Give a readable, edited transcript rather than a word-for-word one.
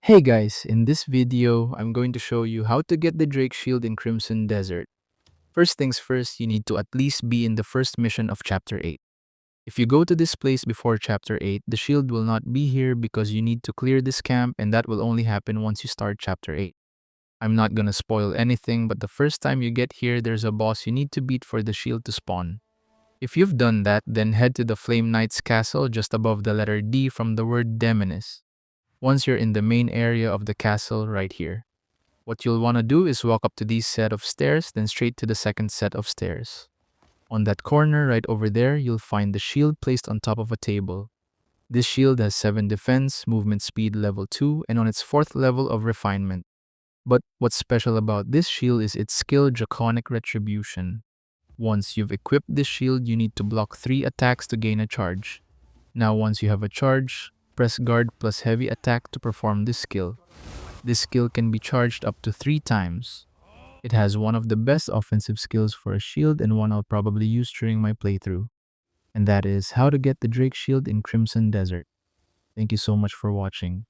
Hey guys, in this video, I'm going to show you how to get the Drake Shield in Crimson Desert. First things first, you need to at least be in the first mission of Chapter 8. If you go to this place before Chapter 8, the shield will not be here because you need to clear this camp and that will only happen once you start Chapter 8. I'm not gonna spoil anything, but the first time you get here, there's a boss you need to beat for the shield to spawn. If you've done that, then head to the Flame Knight's castle just above the letter D from the word Demonis. Once you're in the main area of the castle right here. What you'll want to do is walk up to these set of stairs, then straight to the second set of stairs. On that corner right over there, you'll find the shield placed on top of a table. This shield has 7 defense, movement speed level 2, and on its 4th level of refinement. But what's special about this shield is its skill Draconic Retribution. Once you've equipped this shield, you need to block 3 attacks to gain a charge. Now once you have a charge, press guard plus heavy attack to perform this skill. This skill can be charged up to 3 times. It has one of the best offensive skills for a shield and one I'll probably use during my playthrough. And that is how to get the Drake Shield in Crimson Desert. Thank you so much for watching.